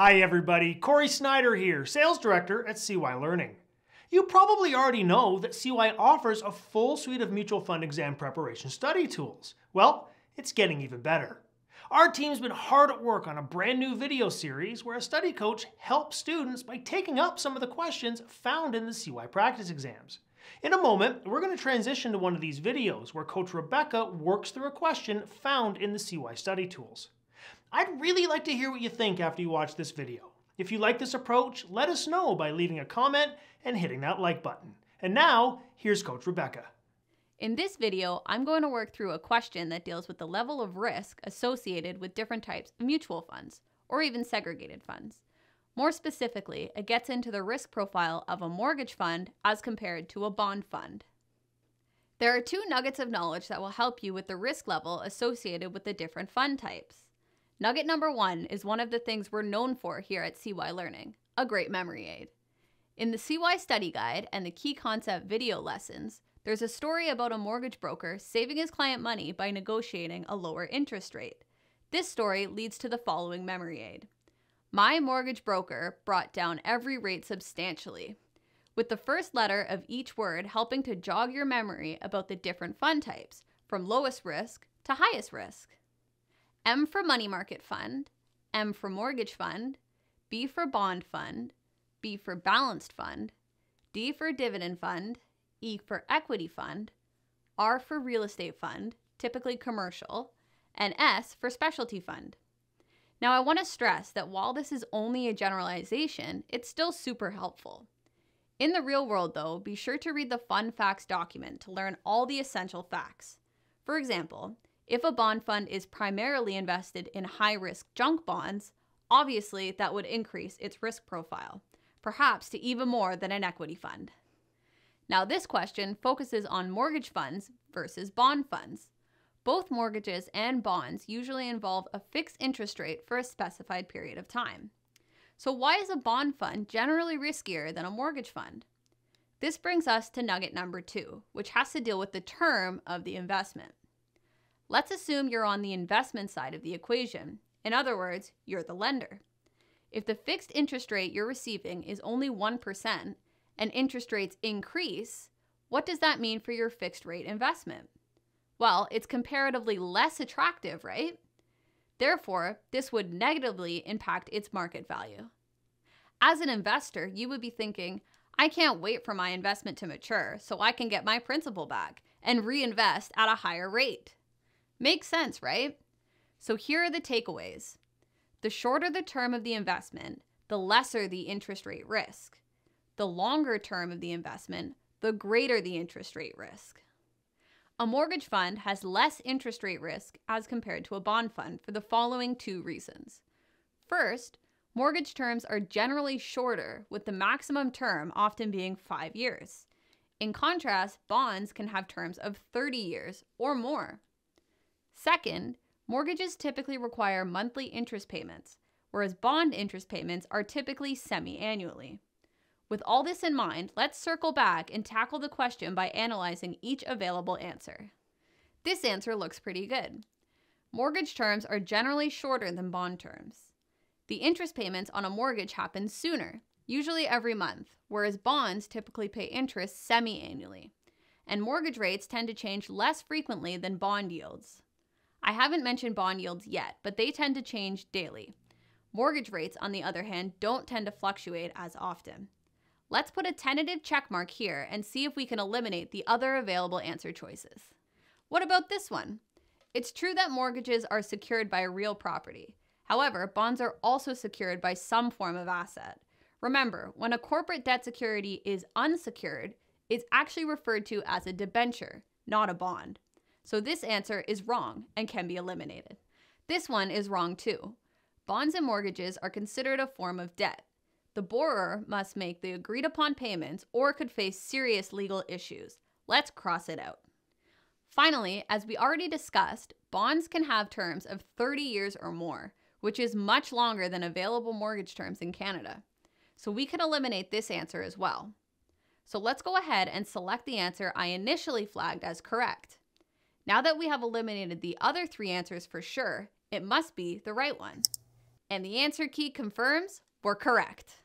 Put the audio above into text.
Hi everybody, Corey Snyder here, Sales Director at SeeWhy Learning. You probably already know that SeeWhy offers a full suite of mutual fund exam preparation study tools. Well, it's getting even better. Our team's been hard at work on a brand new video series where a study coach helps students by taking up some of the questions found in the SeeWhy practice exams. In a moment, we're going to transition to one of these videos where Coach Rebecca works through a question found in the SeeWhy study tools. I'd really like to hear what you think after you watch this video. If you like this approach, let us know by leaving a comment and hitting that like button. And now, here's Coach Rebecca. In this video, I'm going to work through a question that deals with the level of risk associated with different types of mutual funds, or even segregated funds. More specifically, it gets into the risk profile of a mortgage fund as compared to a bond fund. There are two nuggets of knowledge that will help you with the risk level associated with the different fund types. Nugget number one is one of the things we're known for here at SeeWhy Learning, a great memory aid. In the SeeWhy study guide and the key concept video lessons, there's a story about a mortgage broker saving his client money by negotiating a lower interest rate. This story leads to the following memory aid. My mortgage broker brought down every rate substantially, with the first letter of each word helping to jog your memory about the different fund types, from lowest risk to highest risk. M for money market fund, M for mortgage fund, B for bond fund, B for balanced fund, D for dividend fund, E for equity fund, R for real estate fund, typically commercial, and S for specialty fund. Now I want to stress that while this is only a generalization, it's still super helpful. In the real world though, be sure to read the fund facts document to learn all the essential facts. For example, if a bond fund is primarily invested in high-risk junk bonds, obviously that would increase its risk profile, perhaps to even more than an equity fund. Now this question focuses on mortgage funds versus bond funds. Both mortgages and bonds usually involve a fixed interest rate for a specified period of time. So why is a bond fund generally riskier than a mortgage fund? This brings us to nugget number two, which has to deal with the term of the investment. Let's assume you're on the investment side of the equation. In other words, you're the lender. If the fixed interest rate you're receiving is only 1% and interest rates increase, what does that mean for your fixed rate investment? Well, it's comparatively less attractive, right? Therefore, this would negatively impact its market value. As an investor, you would be thinking, I can't wait for my investment to mature so I can get my principal back and reinvest at a higher rate. Makes sense, right? So here are the takeaways. The shorter the term of the investment, the lesser the interest rate risk. The longer term of the investment, the greater the interest rate risk. A mortgage fund has less interest rate risk as compared to a bond fund for the following two reasons. First, mortgage terms are generally shorter, with the maximum term often being 5 years. In contrast, bonds can have terms of 30 years or more. Second, mortgages typically require monthly interest payments, whereas bond interest payments are typically semi-annually. With all this in mind, let's circle back and tackle the question by analyzing each available answer. This answer looks pretty good. Mortgage terms are generally shorter than bond terms. The interest payments on a mortgage happen sooner, usually every month, whereas bonds typically pay interest semi-annually. And mortgage rates tend to change less frequently than bond yields. I haven't mentioned bond yields yet, but they tend to change daily. Mortgage rates, on the other hand, don't tend to fluctuate as often. Let's put a tentative check mark here and see if we can eliminate the other available answer choices. What about this one? It's true that mortgages are secured by a real property. However, bonds are also secured by some form of asset. Remember, when a corporate debt security is unsecured, it's actually referred to as a debenture, not a bond. So this answer is wrong and can be eliminated. This one is wrong too. Bonds and mortgages are considered a form of debt. The borrower must make the agreed upon payments or could face serious legal issues. Let's cross it out. Finally, as we already discussed, bonds can have terms of 30 years or more, which is much longer than available mortgage terms in Canada. So we can eliminate this answer as well. So let's go ahead and select the answer I initially flagged as correct. Now that we have eliminated the other three answers for sure, it must be the right one. And the answer key confirms we're correct.